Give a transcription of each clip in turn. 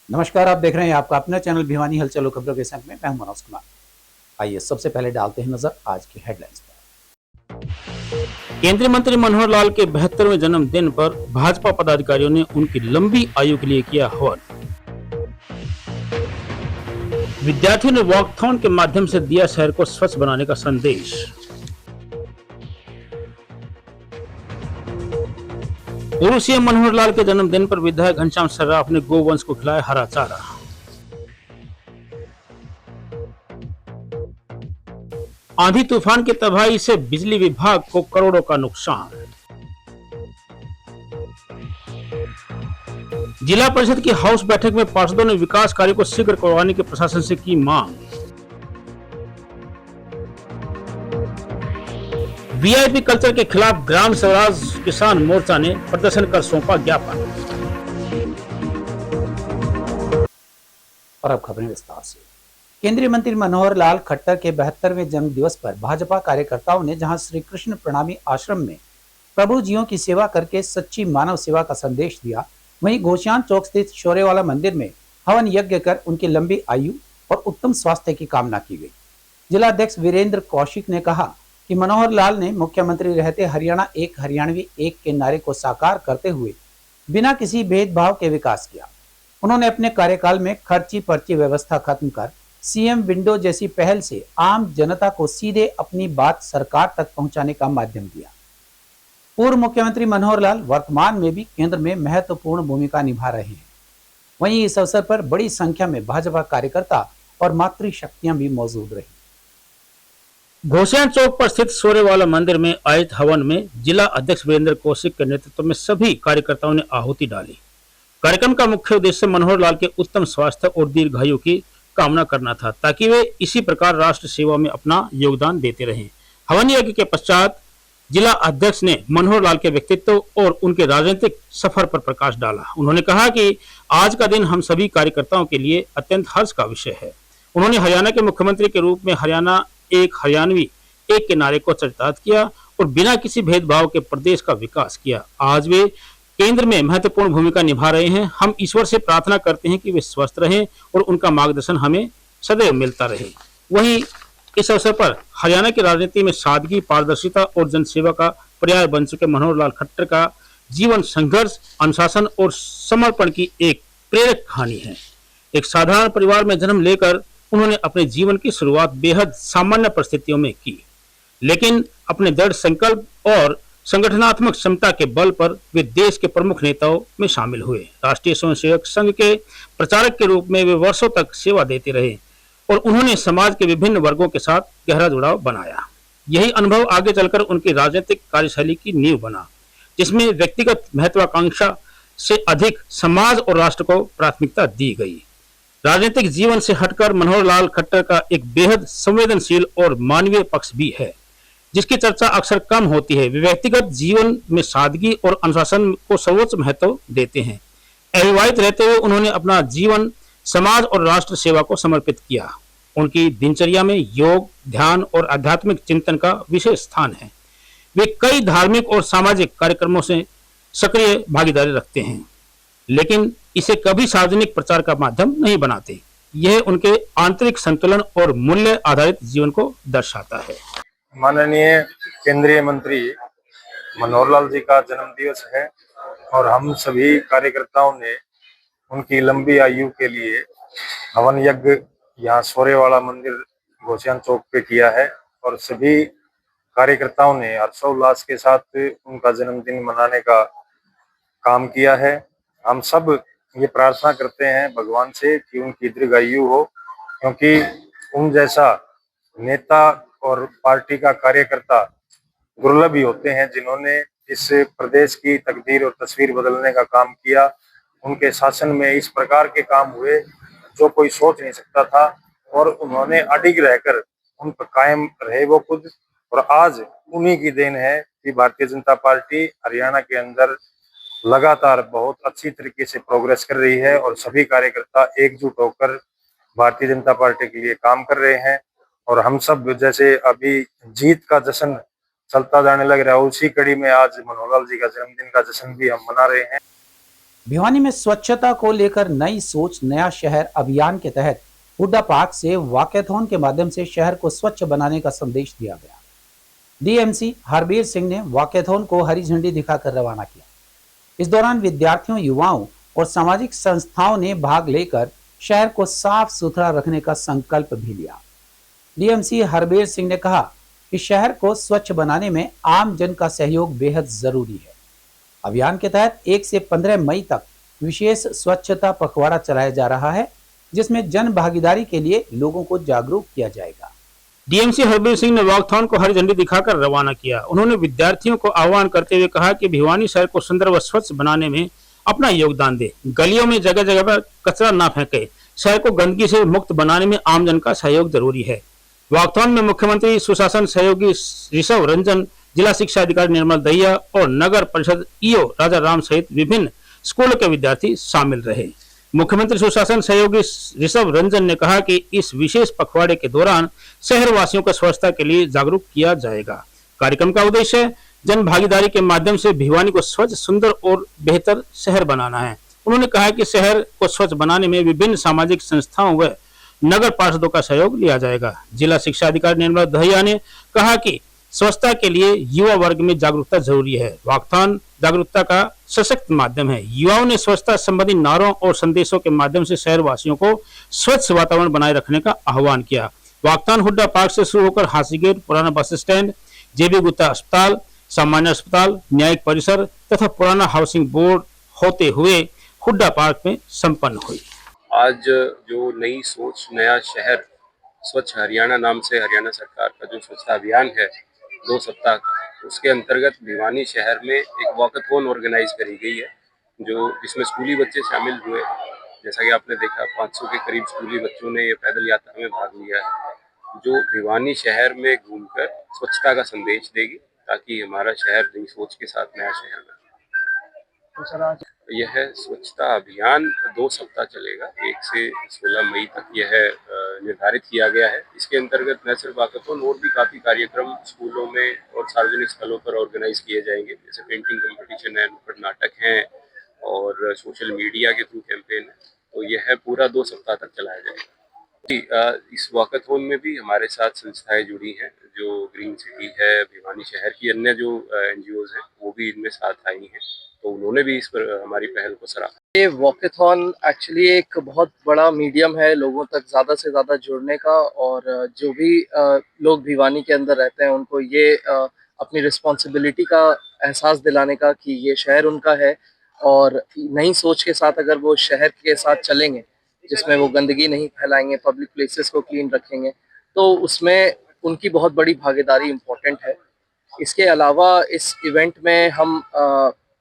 नमस्कार, आप देख रहे हैं आपका अपना चैनल भिवानी हलचल खबरों के संग में मैं हूं मनोज कुमार। आइए सबसे पहले डालते हैं नजर आज की हेडलाइंस पर। केंद्रीय मंत्री मनोहर लाल के 72वें जन्मदिन पर भाजपा पदाधिकारियों ने उनकी लंबी आयु के लिए किया हवन। विद्यार्थियों ने वॉकथॉन के माध्यम से दिया शहर को स्वच्छ बनाने का संदेश। पूर्व सीएम मनोहर लाल के जन्मदिन पर विधायक घनश्याम सर्राफ ने गोवंश को खिलाया हरा चारा। आंधी तूफान की तबाही से बिजली विभाग को करोड़ों का नुकसान। जिला परिषद की हाउस बैठक में पार्षदों ने विकास कार्य को शीघ्र करवाने की प्रशासन से की मांग। वीआईपी कल्चर के खिलाफ ग्राम स्वराज किसान मोर्चा ने प्रदर्शन कर सौंपा ज्ञापन। और अब खबरें विस्तार से। केंद्रीय मंत्री मनोहर लाल खट्टर के 72वें जन्म दिवस पर भाजपा कार्यकर्ताओं ने जहां श्री कृष्ण प्रणामी आश्रम में प्रभु जियों की सेवा करके सच्ची मानव सेवा का संदेश दिया, वहीं घोषियान चौक स्थित शौर्यवाला मंदिर में हवन यज्ञ कर उनकी लंबी आयु और उत्तम स्वास्थ्य की कामना की गई। जिलाध्यक्ष वीरेंद्र कौशिक ने कहा कि मनोहर लाल ने मुख्यमंत्री रहते हरियाणा एक हरियाणवी एक के नारे को साकार करते हुए बिना किसी भेदभाव के विकास किया। उन्होंने अपने कार्यकाल में खर्ची पर्ची व्यवस्था खत्म कर सीएम विंडो जैसी पहल से आम जनता को सीधे अपनी बात सरकार तक पहुंचाने का माध्यम दिया। पूर्व मुख्यमंत्री मनोहर लाल वर्तमान में भी केंद्र में महत्वपूर्ण भूमिका निभा रहे हैं। वहीं इस अवसर पर बड़ी संख्या में भाजपा कार्यकर्ता और मातृशक्तियां भी मौजूद रही। घोषियान चौक पर स्थित शौर्यवाला मंदिर में आयोजित हवन में जिला अध्यक्ष वीरेंद्र कौशिक के नेतृत्व में सभी कार्यकर्ताओं ने आहुति डाली। कार्यक्रम का मुख्य उद्देश्य मनोहर लाल के उत्तम स्वास्थ्य और दीर्घायु की कामना करना था, ताकि वे इसी प्रकार राष्ट्र सेवा में अपना योगदान देते रहें। हवन यज्ञ के पश्चात जिला अध्यक्ष ने मनोहर लाल के व्यक्तित्व और उनके राजनीतिक सफर पर प्रकाश डाला। उन्होंने कहा कि आज का दिन हम सभी कार्यकर्ताओं के लिए अत्यंत हर्ष का विषय है। उन्होंने हरियाणा के मुख्यमंत्री के रूप में हरियाणा एक हरियाणवी एक के नारे को चरितार्थ किया और बिना किसी भेदभाव के प्रदेश का विकास किया। आज वे केंद्र में महत्वपूर्ण भूमिका निभा रहे हैं। हम ईश्वर से प्रार्थना करते हैं कि वे स्वस्थ रहें और उनका मार्गदर्शन हमें सदैव मिलता रहे। वहीं इस अवसर पर हरियाणा की राजनीति में सादगी, पारदर्शिता और जनसेवा का पर्याय बन चुके मनोहर लाल खट्टर का जीवन संघर्ष, अनुशासन और समर्पण की एक प्रेरक कहानी है। एक साधारण परिवार में जन्म लेकर उन्होंने अपने जीवन की शुरुआत बेहद सामान्य परिस्थितियों में की, लेकिन अपने दृढ़ संकल्प और संगठनात्मक क्षमता के बल पर वे देश के प्रमुख नेताओं में शामिल हुए। राष्ट्रीय स्वयंसेवक संघ के प्रचारक के रूप में वे वर्षों तक सेवा देते रहे और उन्होंने समाज के विभिन्न वर्गों के साथ गहरा जुड़ाव बनाया। यही अनुभव आगे चलकर उनकी राजनीतिक कार्यशैली की नींव बना, जिसमें व्यक्तिगत महत्वाकांक्षा से अधिक समाज और राष्ट्र को प्राथमिकता दी गई। राजनीतिक जीवन से हटकर मनोहर लाल खट्टर का एक बेहद संवेदनशील और मानवीय पक्ष भी है, जिसकी चर्चा अक्सर कम होती है। वे व्यक्तिगत जीवन में सादगी और अनुशासन को सर्वोच्च महत्व देते हैं। अविवाहित रहते हुए उन्होंने अपना जीवन समाज और राष्ट्र सेवा को समर्पित किया। उनकी दिनचर्या में योग, ध्यान और आध्यात्मिक चिंतन का विशेष स्थान है। वे कई धार्मिक और सामाजिक कार्यक्रमों से सक्रिय भागीदारी रखते हैं, लेकिन इसे कभी सार्वजनिक प्रचार का माध्यम नहीं बनाते। यह उनके आंतरिक संतुलन और मूल्य आधारित जीवन को दर्शाता है। माननीय केंद्रीय मंत्री मनोहर लाल जी का जन्म दिवस है और हम सभी कार्यकर्ताओं ने उनकी लंबी आयु के लिए हवन यज्ञ यहाँ शौर्यवाला मंदिर घोषियान चौक पे किया है और सभी कार्यकर्ताओं ने हर्षोल्लास के साथ उनका जन्मदिन मनाने का काम किया है। हम सब ये प्रार्थना करते हैं भगवान से कि उनकी दीर्घायु हो, क्योंकि उन जैसा नेता और पार्टी का कार्यकर्ता दुर्लभ ही होते हैं जिन्होंने इस प्रदेश की तकदीर और तस्वीर बदलने का काम किया। उनके शासन में इस प्रकार के काम हुए जो कोई सोच नहीं सकता था और उन्होंने अडिग रहकर उन पर कायम रहे वो खुद। और आज उन्हीं की देन है कि भारतीय जनता पार्टी हरियाणा के अंदर लगातार बहुत अच्छी तरीके से प्रोग्रेस कर रही है और सभी कार्यकर्ता एकजुट होकर भारतीय जनता पार्टी के लिए काम कर रहे हैं। और हम सब जैसे अभी जीत का जश्न चलता जाने लग रहा है, उसी कड़ी में आज मनोहर लाल जी का जन्मदिन का जश्न भी हम मना रहे हैं। भिवानी में स्वच्छता को लेकर नई सोच नया शहर अभियान के तहत हुड्डा पार्क से वॉकेथॉन के माध्यम से शहर को स्वच्छ बनाने का संदेश दिया गया। डीएमसी हरबीर सिंह ने वॉकेथॉन को हरी झंडी दिखाकर रवाना किया। इस दौरान विद्यार्थियों, युवाओं और सामाजिक संस्थाओं ने भाग लेकर शहर को साफ सुथरा रखने का संकल्प भी लिया। डीएमसी हरबीर सिंह ने कहा कि शहर को स्वच्छ बनाने में आम जन का सहयोग बेहद जरूरी है। अभियान के तहत 1 से 15 मई तक विशेष स्वच्छता पखवाड़ा चलाया जा रहा है, जिसमें जन भागीदारी के लिए लोगों को जागरूक किया जाएगा। डीएमसी हरबीर सिंह ने वॉकथॉन को हरी झंडी दिखाकर रवाना किया। उन्होंने विद्यार्थियों को आह्वान करते हुए कहा कि भिवानी शहर को सुंदर व स्वच्छ बनाने में अपना योगदान दे। गलियों में जगह जगह पर कचरा न फेंके। शहर को गंदगी से मुक्त बनाने में आमजन का सहयोग जरूरी है। वॉकथॉन में मुख्यमंत्री सुशासन सहयोगी ऋषभ रंजन, जिला शिक्षा अधिकारी निर्मल दहिया और नगर परिषद ईओ राजा राम सहित विभिन्न स्कूलों के विद्यार्थी शामिल रहे। मुख्यमंत्री सुशासन सहयोगी ऋषभ रंजन ने कहा कि इस विशेष पखवाड़े के दौरान शहर वासियों को स्वच्छता के लिए जागरूक किया जाएगा। कार्यक्रम का उद्देश्य जन भागीदारी के माध्यम से भिवानी को स्वच्छ, सुंदर और बेहतर शहर बनाना है। उन्होंने कहा कि शहर को स्वच्छ बनाने में विभिन्न सामाजिक संस्थाओं व नगर पार्षदों का सहयोग लिया जाएगा। जिला शिक्षा अधिकारी निर्मल दहिया ने कहा कि स्वच्छता के लिए युवा वर्ग में जागरूकता जरूरी है। वॉकथॉन जागरूकता का सशक्त माध्यम है। युवाओं ने स्वच्छता संबंधी नारों और संदेशों के माध्यम से शहर वासियों को स्वच्छ वातावरण बनाए रखने का आह्वान किया। वॉकथॉन हुड्डा पार्क से शुरू होकर हासीगेट, पुराना बस स्टैंड, जेबी गुप्ता अस्पताल, सामान्य अस्पताल, न्यायिक परिसर तथा पुराना हाउसिंग बोर्ड होते हुए हुड्डा पार्क में संपन्न हुई। आज जो नई सोच नया शहर स्वच्छ हरियाणा नाम से हरियाणा सरकार का जो स्वच्छता अभियान है 2 सप्ताह का, उसके अंतर्गत भिवानी शहर में एक वॉकथॉन ऑर्गेनाइज करी गई है, जो जिसमें स्कूली बच्चे शामिल हुए। जैसा कि आपने देखा 500 के करीब स्कूली बच्चों ने ये पैदल यात्रा में भाग लिया है, जो भिवानी शहर में घूमकर स्वच्छता का संदेश देगी, ताकि हमारा शहर नई सोच के साथ नया शहर बने। यह स्वच्छता अभियान 2 सप्ताह चलेगा। 1 से 16 मई तक यह निर्धारित किया गया है। इसके अंतर्गत न सिर्फ वॉकथॉन और भी काफ़ी कार्यक्रम स्कूलों में और सार्वजनिक स्थलों पर ऑर्गेनाइज किए जाएंगे, जैसे पेंटिंग कंपटीशन है, नुक्कड़ नाटक हैं और सोशल मीडिया के थ्रू कैंपेन है। तो यह पूरा 2 सप्ताह तक चलाया जाएगा। इस वॉकथॉन में भी हमारे साथ संस्थाएं जुड़ी हैं, जो ग्रीन सिटी है, भिवानी शहर की अन्य जो NGOs हैं वो भी इनमें साथ आई हैं, तो उन्होंने भी इस पर हमारी पहल को सराहा। ये वॉकेथॉन एक्चुअली एक बहुत बड़ा मीडियम है लोगों तक ज़्यादा से ज़्यादा जुड़ने का, और जो भी लोग भिवानी के अंदर रहते हैं उनको ये अपनी रिस्पॉन्सिबिलिटी का एहसास दिलाने का कि ये शहर उनका है, और नई सोच के साथ अगर वो शहर के साथ चलेंगे जिसमें वो गंदगी नहीं फैलाएंगे, पब्लिक प्लेसेस को क्लीन रखेंगे, तो उसमें उनकी बहुत बड़ी भागीदारी इम्पोर्टेंट है। इसके अलावा इस इवेंट में हम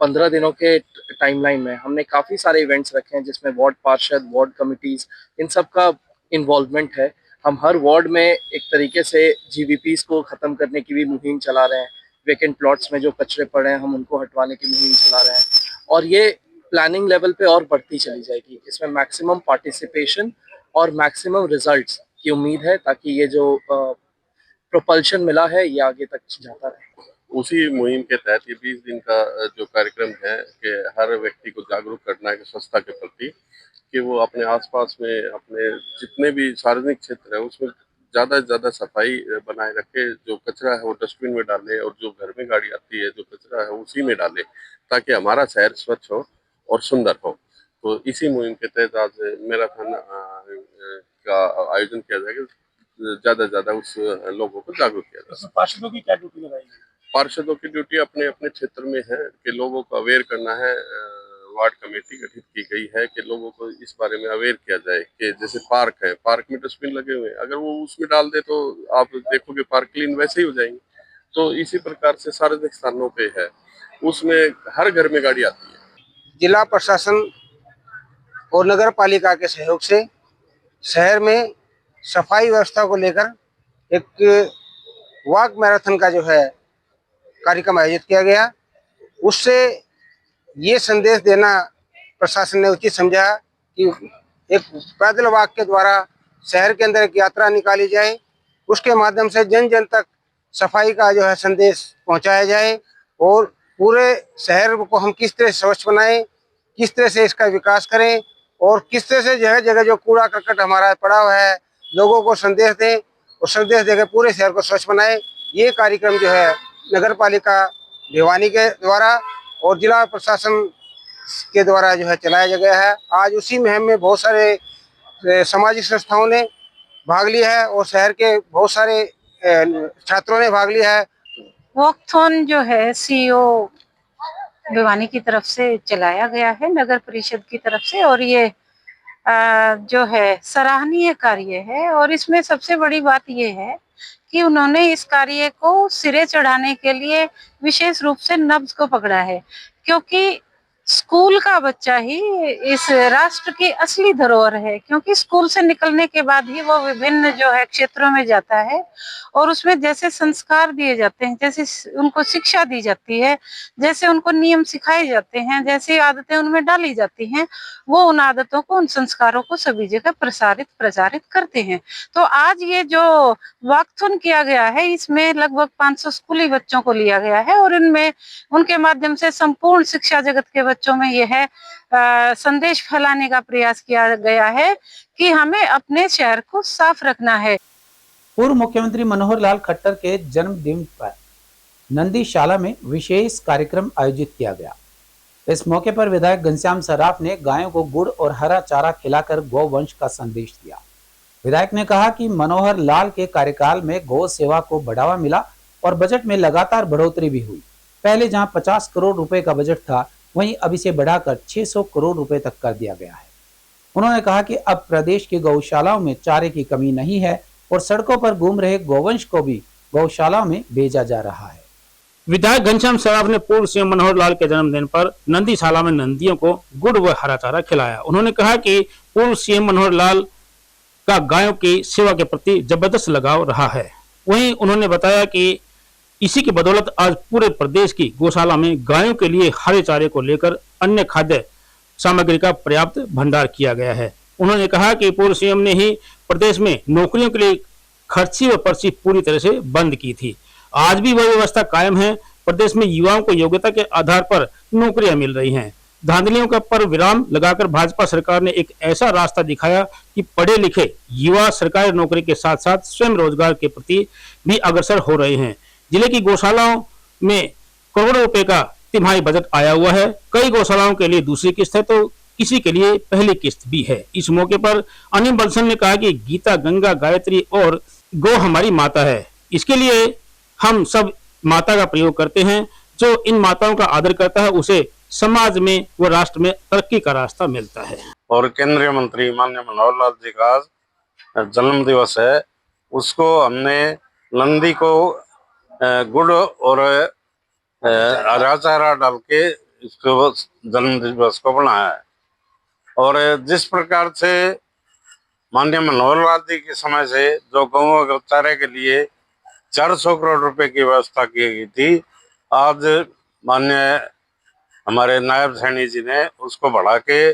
15 दिनों के टाइमलाइन में हमने काफ़ी सारे इवेंट्स रखे हैं, जिसमें वार्ड पार्षद, वार्ड कमिटीज़, इन सब का इन्वॉल्वमेंट है। हम हर वार्ड में एक तरीके से GVPs को ख़त्म करने की भी मुहिम चला रहे हैं। वेकेंट प्लॉट्स में जो कचरे पड़े हैं हम उनको हटवाने की मुहिम चला रहे हैं, और ये प्लानिंग लेवल पे और बढ़ती चली जाएगी। इसमें मैक्सिमम पार्टिसिपेशन और मैक्सिमम रिजल्ट्स की उम्मीद है, ताकि ये जो प्रोपल्शन मिला है ये आगे तक जाता रहे। उसी मुहिम के तहत ये 20 दिन का जो कार्यक्रम है कि हर व्यक्ति को जागरूक करना है कि स्वच्छता के प्रति, कि वो अपने आसपास में अपने जितने भी सार्वजनिक क्षेत्र है उसमें ज़्यादा से ज़्यादा सफाई बनाए रखे। जो कचरा है वो डस्टबिन में डाले, और जो घर में गाड़ी आती है जो कचरा है उसी में डाले, ताकि हमारा शहर स्वच्छ हो और सुंदर हो। तो इसी मुहिम के तहत आज मैराथन का आयोजन किया जाएगा। ज़्यादा से ज़्यादा उस लोगों को जागरूक किया जाएगा। पार्षदों की क्या ड्यूटी लगाई? पार्षदों की ड्यूटी अपने अपने क्षेत्र में है कि लोगों को अवेयर करना है। वार्ड कमेटी गठित की गई है कि लोगों को इस बारे में अवेयर किया जाए कि जैसे पार्क है, पार्क में डस्टबिन लगे हुए हैं, अगर वो उसमें डाल दे तो आप देखोगे पार्क क्लीन वैसे ही हो जाएंगे। तो इसी प्रकार से सार्वजनिक स्थानों पे है, उसमें हर घर में गाड़ी आती है। जिला प्रशासन और नगर पालिका के सहयोग से शहर में सफाई व्यवस्था को लेकर एक वॉक मैराथन का जो है कार्यक्रम आयोजित किया गया। उससे ये संदेश देना प्रशासन ने उचित समझा कि एक पैदल वॉक के द्वारा शहर के अंदर एक यात्रा निकाली जाए, उसके माध्यम से जन जन तक सफाई का जो है संदेश पहुंचाया जाए, और पूरे शहर को हम किस तरह स्वच्छ बनाएं, किस तरह से इसका विकास करें और किस तरह से जगह जगह जो कूड़ा करकट हमारा पड़ा हुआ है लोगों को संदेश दें और संदेश देकर पूरे शहर को स्वच्छ बनाएं। ये कार्यक्रम जो है नगर पालिका भिवानी के द्वारा और जिला प्रशासन के द्वारा जो है चलाया गया है। आज उसी मुहिम में बहुत सारे सामाजिक संस्थाओं ने भाग लिया है और शहर के बहुत सारे छात्रों ने भाग लिया है। वॉकथॉन जो है सीईओ भिवानी की तरफ से चलाया गया है नगर परिषद की तरफ से, और ये जो है सराहनीय कार्य है। और इसमें सबसे बड़ी बात ये है कि उन्होंने इस कार्य को सिरे चढ़ाने के लिए विशेष रूप से नब्ज को पकड़ा है, क्योंकि स्कूल का बच्चा ही इस राष्ट्र की असली धरोहर है। क्योंकि स्कूल से निकलने के बाद ही वो विभिन्न जो है क्षेत्रों में जाता है और उसमें जैसे संस्कार दिए जाते हैं, जैसे उनको शिक्षा दी जाती है, जैसे उनको नियम सिखाए जाते हैं, जैसी आदतें उनमें डाली जाती हैं, वो उन आदतों को, उन संस्कारों को सभी जगह प्रचारित करते हैं। तो आज ये जो वॉकथॉन किया गया है इसमें लगभग 500 स्कूली बच्चों को लिया गया है और इनमें उनके माध्यम से संपूर्ण शिक्षा जगत के बच्चों में यह संदेश फैलाने का प्रयास किया गया है कि हमें अपने शहर को साफ रखना है। पूर्व मुख्यमंत्री मनोहर लाल खट्टर के जन्मदिन पर नंदीशाला में विशेष कार्यक्रम आयोजित किया गया। इस मौके पर विधायक घनश्याम सर्राफ ने गायों को गुड़ और हरा चारा खिलाकर गौवंश का संदेश दिया। विधायक ने कहा कि मनोहर लाल के कार्यकाल में गौ सेवा को बढ़ावा मिला और बजट में लगातार बढ़ोतरी भी हुई। पहले जहां 50 करोड़ रुपए का बजट था, वहीं अब इसे बढ़ाकर 600 करोड़ रुपए तक कर दिया गया है। उन्होंने कहा कि अब प्रदेश की गौशालाओं में चारे की कमी नहीं है और सड़कों पर घूम रहे गौवंश को भी गौशालाओं में भेजा जा रहा है। विधायक घनश्याम सर्राफ ने पूर्व सीएम मनोहर लाल के जन्मदिन पर नंदीशाला में नंदियों को गुड़ व हरा चारा खिलाया। उन्होंने कहा कि पूर्व सीएम मनोहर लाल का गायों की सेवा के प्रति जबरदस्त लगाव रहा है। वहीं उन्होंने बताया कि इसी की बदौलत आज पूरे प्रदेश की गौशाला में गायों के लिए हरे चारे को लेकर अन्य खाद्य सामग्री का पर्याप्त भंडार किया गया है। उन्होंने कहा कि पूर्व सीएम ने ही प्रदेश में नौकरियों के लिए खर्ची व पर्ची पूरी तरह से बंद की थी। आज भी वह व्यवस्था कायम है। प्रदेश में युवाओं को योग्यता के आधार पर नौकरियां मिल रही हैं। धांधलियों का पर विराम लगाकर भाजपा सरकार ने एक ऐसा रास्ता दिखाया कि पढ़े लिखे युवा सरकारी नौकरी के साथ साथ स्वयं रोजगार के प्रति भी अग्रसर हो रहे हैं। जिले की गौशालाओं में करोड़ों रुपए का तिमाही बजट आया हुआ है। कई गौशालाओं के लिए दूसरी किस्त है तो किसी के लिए पहली किस्त भी है। इस मौके पर अनिल बंसल ने कहा कि गीता, गंगा, गायत्री और गौ हमारी माता है। इसके लिए हम सब माता का प्रयोग करते हैं। जो इन माताओं का आदर करता है उसे समाज में व राष्ट्र में तरक्की का रास्ता मिलता है। और केंद्रीय मंत्री माननीय मनोहर लाल जी का आज जन्म दिवस है, उसको हमने नंदी को गुड़ और हरा चारा डाल के इसको जन्म दिवस को बनाया है। और जिस प्रकार से माननीय मनोहर लाल जी के समय से जो गौओं के चारे के लिए 400 करोड़ रुपए की व्यवस्था की गई थी, आज माननीय हमारे नायब सैनी जी ने उसको बढ़ा के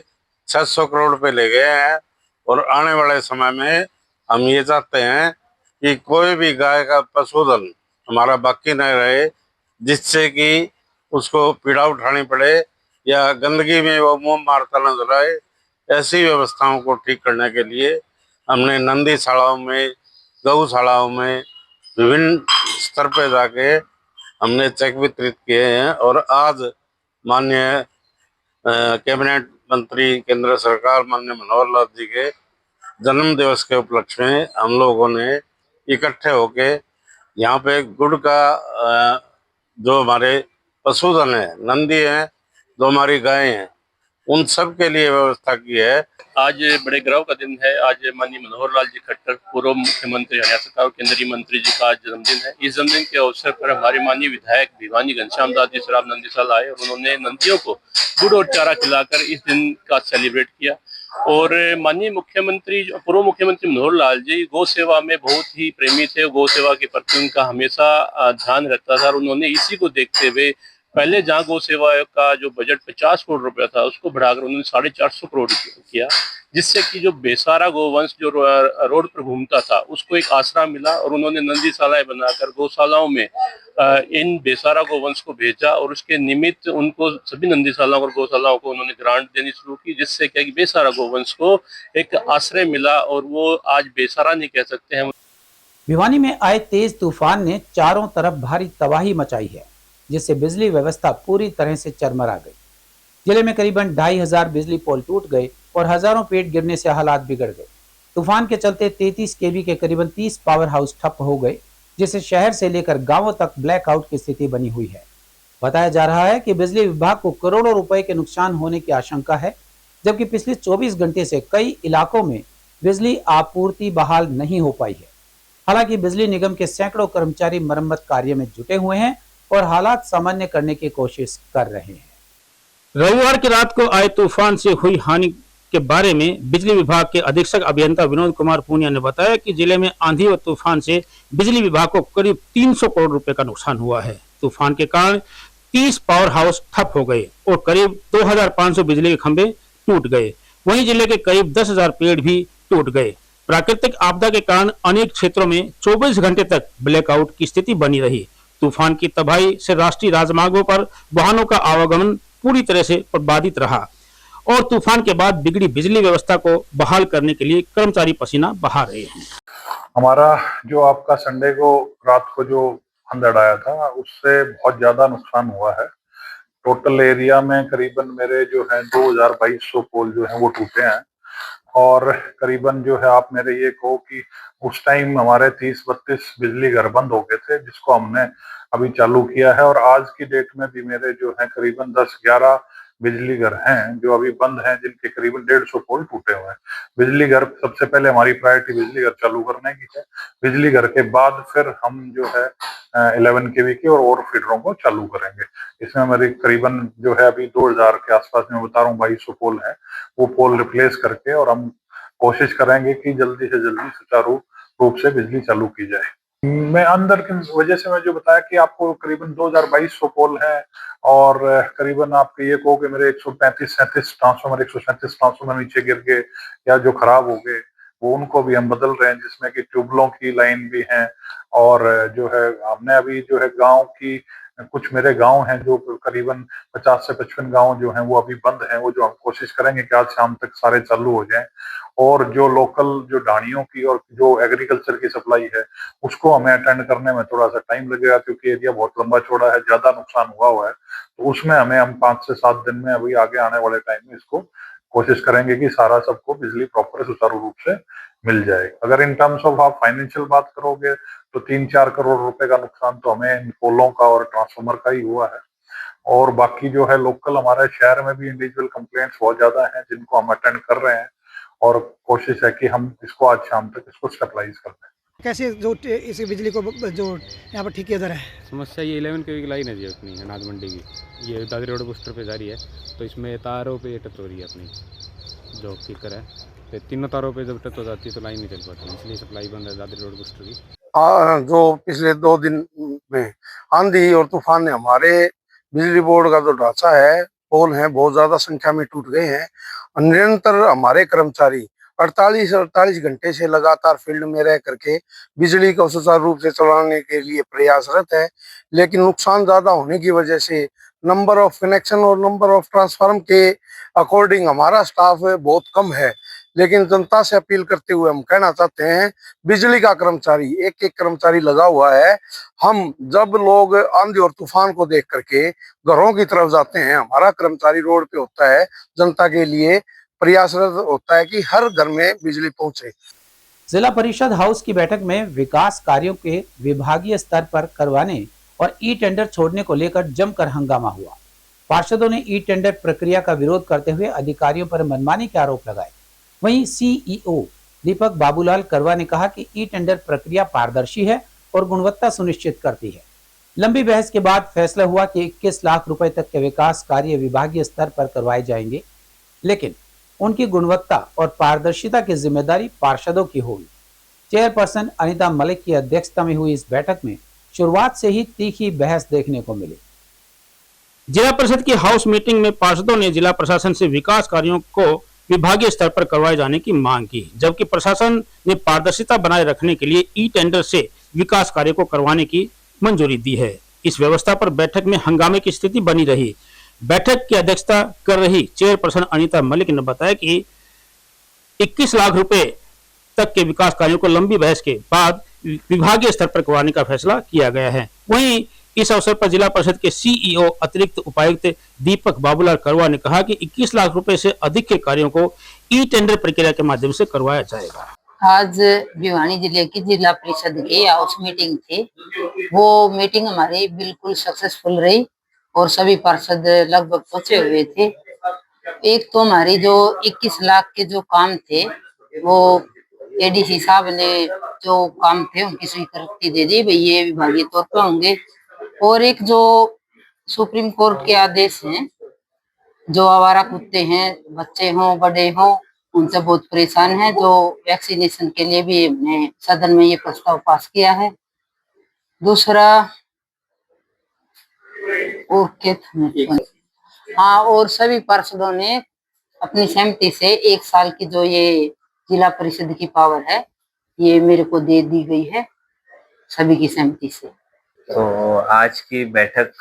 600 करोड़ रुपए ले गए हैं। और आने वाले समय में हम ये चाहते हैं कि कोई भी गाय का पशुधन हमारा बाकी न रहे, जिससे कि उसको पीड़ा उठानी पड़े या गंदगी में वो मुंह मारता नजर आए। ऐसी व्यवस्थाओं को ठीक करने के लिए हमने नंदीशालाओं में, गौशालाओं में विभिन्न स्तर पे जाके हमने चेक वितरित किए हैं। और आज माननीय कैबिनेट मंत्री केंद्र सरकार माननीय मनोहर लाल जी के जन्म दिवस के उपलक्ष्य में हम लोगों ने इकट्ठे होके यहाँ पे गुड़ का जो हमारे पशुधन है, नंदी है, जो हमारी गायें हैं, उन सब के लिए व्यवस्था की है। आज बड़े गर्व का दिन है। आज माननीय मनोहर लाल जी खट्टर, पूर्व मुख्यमंत्री हरियाणा सरकार और केंद्रीय मंत्री जी का आज जन्मदिन है। इस जन्मदिन के अवसर पर हमारे माननीय विधायक भिवानी घनश्याम दास जी सर्राफ नंदीशाला आए और उन्होंने नंदियों को गुड़ और चारा खिलाकर इस दिन का सेलिब्रेट किया। और माननीय मुख्यमंत्री, पूर्व मुख्यमंत्री मनोहर लाल जी गौ सेवा में बहुत ही प्रेमी थे। गौ सेवा के प्रति उनका हमेशा ध्यान रहता था और उन्होंने इसी को देखते हुए पहले जहाँ गौ सेवा आयोग का जो बजट 50 करोड़ रुपया था उसको बढ़ाकर उन्होंने 450 करोड़ किया, जिससे कि जो बेसहारा गोवंश जो रोड पर घूमता था उसको एक आसरा मिला और उन्होंने नंदीशालाएं बनाकर गौशालाओं में इन बेसहारा गोवंश को भेजा और उसके निमित्त उनको सभी नंदीशालाओं और गौशालाओं को उन्होंने ग्रांट देनी शुरू की, जिससे क्या कि बेसहारा गोवंश को एक आश्रय मिला और वो आज बेसहारा नहीं कह सकते हैं। भिवानी में आए तेज तूफान ने चारों तरफ भारी तबाही मचाई है, जिससे बिजली व्यवस्था पूरी तरह से चरमरा गई। जिले में करीबन 2500 बिजली पोल टूट गए और हजारों पेड़ गिरने से हालात बिगड़ गए। तूफान के चलते 33 केवी के करीबन 30 पावर हाउस ठप हो गए, जिससे शहर से लेकर गांवों तक ब्लैकआउट की स्थिति बनी हुई है। बताया जा रहा है कि बिजली विभाग को करोड़ों रुपए के नुकसान होने की आशंका है, जबकि पिछले 24 घंटे से कई इलाकों में बिजली आपूर्ति बहाल नहीं हो पाई है। हालांकि बिजली निगम के सैकड़ों कर्मचारी मरम्मत कार्य में जुटे हुए हैं और हालात सामान्य करने की कोशिश कर रहे हैं। रविवार की रात को आए तूफान से हुई हानि के बारे में बिजली विभाग के अधीक्षक अभियंता विनोद कुमार पूनिया ने बताया कि जिले में आंधी और तूफान से बिजली विभाग को करीब 300 करोड़ रुपए का नुकसान हुआ है। तूफान के कारण 30 पावर हाउस ठप हो गए और करीब 2500 बिजली के खंभे टूट गए। वहीं जिले के करीब 10,000 पेड़ भी टूट गए। प्राकृतिक आपदा के कारण अनेक क्षेत्रों में 24 घंटे तक ब्लैकआउट की स्थिति बनी रही। तूफान की तबाही से राष्ट्रीय राजमार्गों पर वाहनों का आवागमन पूरी तरह से बाधित रहा और तूफान के बाद बिगड़ी बिजली व्यवस्था को बहाल करने के लिए कर्मचारी पसीना बहा रहे हैं। हमारा जो आपका संडे को रात को जो अंधड़ आया था उससे बहुत ज्यादा नुकसान हुआ है। टोटल एरिया में करीबन मेरे जो है 2200 पोल जो है वो टूटे हैं और करीबन जो है आप मेरे ये कहो कि उस टाइम हमारे 30-32 बिजली घर बंद हो गए थे, जिसको हमने अभी चालू किया है और आज की डेट में भी मेरे जो है करीबन 10-11 बिजली घर हैं जो अभी बंद हैं, जिनके करीबन 150 पोल टूटे हुए हैं। बिजली घर सबसे पहले हमारी प्रायोरिटी बिजली घर चालू करने की है। बिजली घर के बाद फिर हम जो है 11 केवी की और फीडरों को चालू करेंगे। इसमें हमारी करीबन जो है अभी 2000 के आसपास में बता रहा हूँ 2200 पोल है, वो पोल रिप्लेस करके और हम कोशिश करेंगे कि जल्दी से जल्दी सुचारू रूप से बिजली चालू की जाए। मैं अंदर की वजह से मैं जो बताया कि आपको करीबन 2200 पोल है और करीबन आपके ये कहो कि मेरे 135-37 ट्रांसफार्मर 137 ट्रांसफार्मर नीचे गिर गए या जो खराब हो गए वो उनको भी हम बदल रहे हैं, जिसमें कि ट्यूबलों की लाइन भी है और जो है हमने अभी जो है गांव की कुछ मेरे गांव हैं जो करीबन 50 से 55 गांव जो हैं वो अभी बंद हैं, वो जो हम कोशिश करेंगे कि आज शाम तक सारे चालू हो जाएं और जो लोकल जो ढाणियों की और जो एग्रीकल्चर की सप्लाई है उसको हमें अटेंड करने में थोड़ा सा टाइम लगेगा, क्योंकि एरिया बहुत लंबा चौड़ा है, ज्यादा नुकसान हुआ है। तो उसमें हम 5 से 7 दिन में अभी आगे आने वाले टाइम में इसको कोशिश करेंगे कि सारा सबको बिजली प्रॉपर सुचारू रूप से मिल जाए। अगर इन टर्म्स ऑफ आप फाइनेंशियल बात करोगे तो 3-4 करोड़ रुपए का नुकसान तो हमें इन पोलों का और ट्रांसफार्मर का ही हुआ है और बाकी जो है लोकल हमारे शहर में भी इंडिविजुअल कंप्लेंट्स बहुत ज्यादा हैं जिनको हम अटेंड कर रहे हैं और कोशिश है कि हम इसको आज शाम तक इसको स्टेबलाइज कर दें। कैसे जो इस बिजली को जो यहाँ पर ठेकेदार है, समस्या ये 11 केवी की लाइन है जी अपनी अनाज मंडी की, ये दादरी रोड बूस्टर पे जा रही है, तो इसमें तारों पे टच हो रही है अपनी जो किकर है, तो तीनों तारों पे जब टच हो जाती है तो लाइन नहीं चल पाती, इसलिए सप्लाई बंद है दादरी रोड बूस्टर की। जो पिछले 2 दिन में आंधी और तूफान ने हमारे बिजली बोर्ड का जो ढांचा है, पोल है, बहुत ज्यादा संख्या में टूट गए हैं। निरंतर हमारे कर्मचारी 48 घंटे से लगातार फील्ड में रह करके बिजली को सुचारू रूप से चलाने के लिए प्रयासरत है, लेकिन नुकसान ज्यादा होने की वजह से नंबर ऑफ कनेक्शन और नंबर ऑफ ट्रांसफार्म के अकॉर्डिंग हमारा स्टाफ बहुत कम है। लेकिन जनता से अपील करते हुए हम कहना चाहते हैं, बिजली का कर्मचारी एक कर्मचारी लगा हुआ है। हम जब लोग आंधी और तूफान को देख करके घरों की तरफ जाते हैं, हमारा कर्मचारी रोड पे होता है, जनता के लिए प्रयासरत होता है कि हर घर में बिजली पहुंचे। जिला परिषद हाउस की बैठक में विकास कार्यों के विभागीय स्तर पर करवाने और ई टेंडर छोड़ने को लेकर जमकर हंगामा हुआ। पार्षदों ने ई टेंडर प्रक्रिया का विरोध करते हुए अधिकारियों पर मनमानी के आरोप लगाए। वहीं सीईओ दीपक बाबूलाल करवा ने कहा कि ई टेंडर प्रक्रिया पारदर्शी है और गुणवत्ता सुनिश्चित करती है। लंबी बहस के बाद फैसला हुआ कि 21 लाख रुपए तक के विकास कार्य विभागीय स्तर पर करवाए जाएंगे, लेकिन उनकी गुणवत्ता और पारदर्शिता की जिम्मेदारी पार्षदों की होगी। चेयरपर्सन अनीता मलिक की अध्यक्षता में हुई इस बैठक में शुरुआत से ही तीखी बहस देखने को मिली। जिला परिषद की हाउस मीटिंग में पार्षदों ने जिला प्रशासन से विकास कार्यों को विभागीय स्तर पर करवाए जाने की मांग की, जबकि प्रशासन ने पारदर्शिता बनाए रखने के लिए ई टेंडर से विकास कार्य को करवाने की मंजूरी दी है। इस व्यवस्था पर बैठक में हंगामे की स्थिति बनी रही। बैठक की अध्यक्षता कर रही चेयरपर्सन अनीता मलिक ने बताया कि 21 लाख रुपए तक के विकास कार्यों को लंबी बहस के बाद विभागीय स्तर पर करवाने का फैसला किया गया है। वहीं इस अवसर पर जिला परिषद के सीईओ अतिरिक्त उपायुक्त दीपक बाबूलाल करवा ने कहा कि 21 लाख रुपए से अधिक के कार्यों को ई टेंडर प्रक्रिया के माध्यम से करवाया जाएगा। आज भिवानी जिले की जिला परिषद की हाउस मीटिंग थी। वो मीटिंग हमारी बिल्कुल सक्सेसफुल रही और सभी पार्षद लगभग पहुंचे हुए थे। एक तो हमारी जो 21 लाख के जो काम थे वो एडीसी साहब ने जो काम थे उनकी स्वीकृति दे दी, भाई ये विभागीय तौर पर होंगे। और एक जो सुप्रीम कोर्ट के आदेश हैं, जो आवारा कुत्ते हैं, बच्चे हों बड़े हों, उनसे बहुत परेशान है, जो वैक्सीनेशन के लिए भी हमने सदन में ये प्रस्ताव पास किया है। दूसरा और क्या, हाँ, और सभी पार्षदों ने अपनी सहमति से 1 साल की जो ये जिला परिषद की पावर है ये मेरे को दे दी गई है सभी की सहमति से। तो आज की बैठक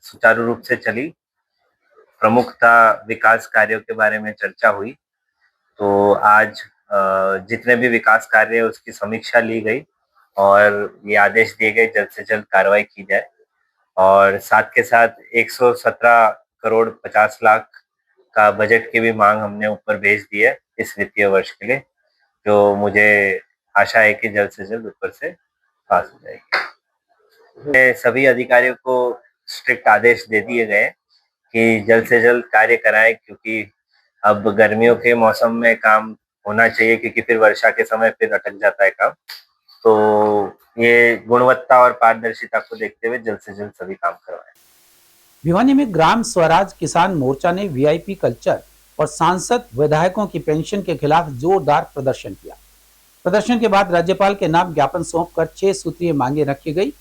सुचारू रूप से चली। प्रमुखतः विकास कार्यों के बारे में चर्चा हुई। तो आज जितने भी विकास कार्य है उसकी समीक्षा ली गई और ये आदेश दिए गए जल्द से जल्द कार्रवाई की जाए। और साथ के साथ 117 करोड़ 50 लाख का बजट की भी मांग हमने ऊपर भेज दी है इस वित्तीय वर्ष के लिए, जो मुझे आशा है कि जल्द से जल्द ऊपर से पास हो जाएगी। सभी अधिकारियों को स्ट्रिक्ट आदेश दे दिए गए कि जल्द से जल्द कार्य कराएं, क्योंकि अब गर्मियों के मौसम में काम होना चाहिए, क्योंकि फिर वर्षा के समय फिर अटक जाता है काम। तो ये गुणवत्ता और पारदर्शिता को देखते हुए जल्द से जल्द सभी काम करवाएं। भिवानी में ग्राम स्वराज किसान मोर्चा ने वीआईपी कल्चर और सांसद विधायकों की पेंशन के खिलाफ जोरदार प्रदर्शन किया। प्रदर्शन के बाद राज्यपाल के नाम ज्ञापन सौंपकर 6 सूत्रीय मांगे रखी गई।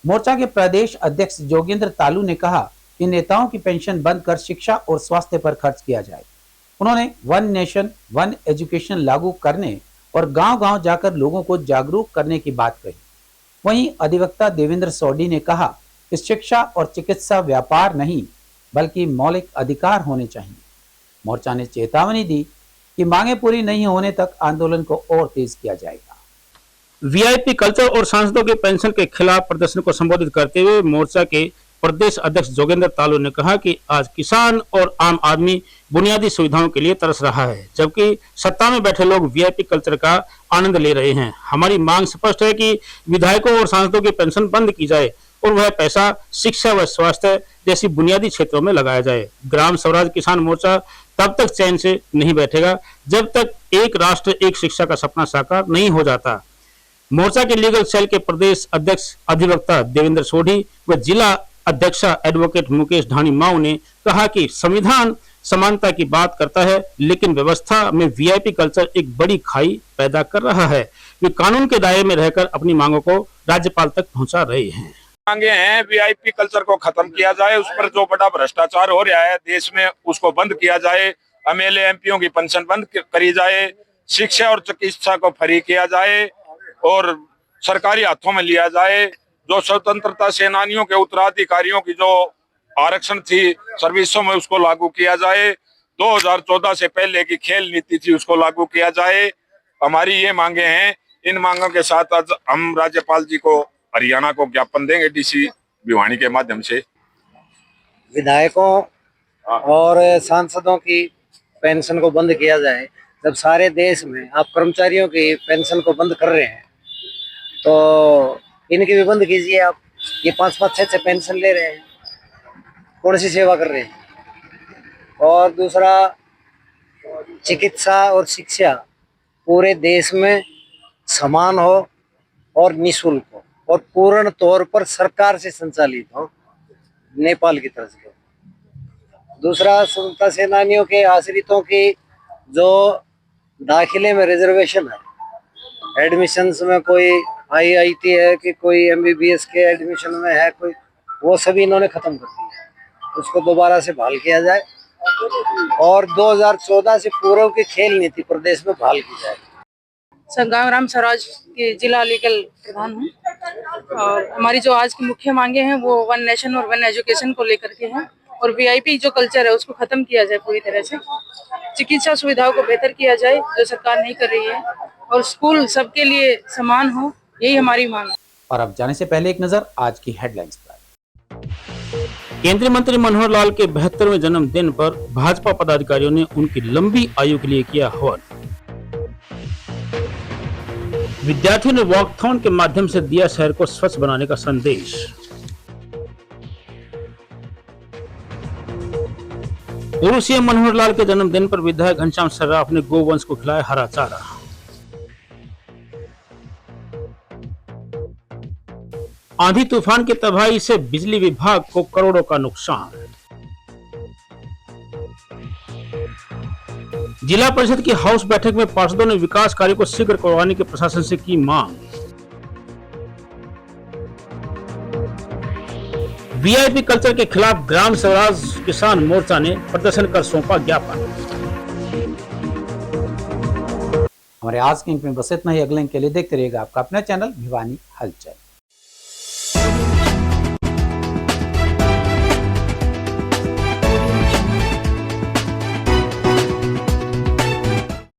मोर्चा के प्रदेश अध्यक्ष जोगेंद्र तालू ने कहा कि नेताओं की पेंशन बंद कर शिक्षा और स्वास्थ्य पर खर्च किया जाए। उन्होंने वन नेशन वन एजुकेशन लागू करने और गांव-गांव जाकर लोगों को जागरूक करने की बात कही। वहीं अधिवक्ता देवेंद्र सोडी ने कहा कि शिक्षा और चिकित्सा व्यापार नहीं बल्कि मौलिक अधिकार होने चाहिए। मोर्चा ने चेतावनी दी कि मांगे पूरी नहीं होने तक आंदोलन को और तेज किया जाएगा। वीआईपी कल्चर और सांसदों के पेंशन के खिलाफ प्रदर्शन को संबोधित करते हुए मोर्चा के प्रदेश अध्यक्ष जोगेंद्र तालू ने कहा कि आज किसान और आम आदमी बुनियादी सुविधाओं के लिए तरस रहा है, जबकि सत्ता में बैठे लोग वीआईपी कल्चर का आनंद ले रहे हैं। हमारी मांग स्पष्ट है कि विधायकों और सांसदों की पेंशन बंद की जाए और वह पैसा शिक्षा व स्वास्थ्य जैसी बुनियादी क्षेत्रों में लगाया जाए। ग्राम स्वराज किसान मोर्चा तब तक चैन से नहीं बैठेगा जब तक एक राष्ट्र एक शिक्षा का सपना साकार नहीं हो जाता। मोर्चा के लीगल सेल के प्रदेश अध्यक्ष अधिवक्ता देवेंद्र सोढी व जिला अध्यक्षा एडवोकेट मुकेश ढाणी माऊ ने कहा कि संविधान समानता की बात करता है, लेकिन व्यवस्था में वीआईपी कल्चर एक बड़ी खाई पैदा कर रहा है। वे कानून के दायरे में रहकर अपनी मांगों को राज्यपाल तक पहुंचा रहे हैं। मांगे हैं वीआईपी कल्चर को खत्म किया जाए, उस पर जो बड़ा भ्रष्टाचार हो रहा है देश में उसको बंद किया जाए, एमएलए एमपीओ की पेंशन बंद करी जाए, शिक्षा और चिकित्सा को फ्री किया जाए और सरकारी हाथों में लिया जाए। जो स्वतंत्रता सेनानियों के उत्तराधिकारियों की जो आरक्षण थी सर्विसों में उसको लागू किया जाए। 2014 से पहले की खेल नीति थी उसको लागू किया जाए। हमारी ये मांगे हैं। इन मांगों के साथ आज हम राज्यपाल जी को हरियाणा को ज्ञापन देंगे डीसी भिवानी के माध्यम से। विधायकों और सांसदों की पेंशन को बंद किया जाए। जब सारे देश में आप कर्मचारियों की पेंशन को बंद कर रहे हैं तो इनकी भी बंद कीजिए। आप ये 5-5, 6 पेंशन ले रहे हैं, कौन सी सेवा कर रहे हैं। और दूसरा, चिकित्सा और शिक्षा पूरे देश में समान हो और निःशुल्क हो और पूर्ण तौर पर सरकार से संचालित हो, नेपाल की तरफ से। दूसरा, स्वतंत्रता सेनानियों के आश्रितों की जो दाखिले में रिजर्वेशन है, एडमिशन्स में कोई आईआईटी है कि कोई एमबीबीएस के एडमिशन में है कोई, वो सभी इन्होंने खत्म कर दिया। उसको दोबारा से बहाल किया जाए और 2014 से पूर्व की खेल नीति प्रदेश में बहाल की जाए। संग्राम राम स्वराज के जिला लीगल प्रधान हूँ और हमारी जो आज की मुख्य मांगे हैं वो वन नेशन और वन एजुकेशन को लेकर के हैं और वीआईपी जो कल्चर है उसको खत्म किया जाए पूरी तरह से, चिकित्सा सुविधाओं को बेहतर किया जाए जो सरकार नहीं कर रही है और स्कूल सबके लिए समान हो, यही हमारी मांग है। और अब जाने से पहले एक नजर आज की हेडलाइंस पर। केंद्रीय मंत्री मनोहर लाल के 72वें जन्मदिन पर भाजपा पदाधिकारियों ने उनकी लंबी आयु के लिए किया हवन। विद्यार्थियों ने वॉकथॉन के माध्यम से दिया शहर को स्वच्छ बनाने का संदेश। पूर्व सीएम मनोहर लाल के जन्मदिन पर विधायक घनश्याम सर्राफ ने गोवंश को खिलाया हरा चारा। आंधी तूफान की तबाही से बिजली विभाग को करोड़ों का नुकसान। जिला परिषद की हाउस बैठक में पार्षदों ने विकास कार्यों को शीघ्र करवाने की प्रशासन से की मांग। वीआईपी कल्चर के खिलाफ ग्राम स्वराज किसान मोर्चा ने प्रदर्शन कर सौंपा ज्ञापन। हमारे आज के अंक में बस इतना ही। अगले अंक के लिए देखते रहिएगा आपका अपना चैनल भिवानी हलचल।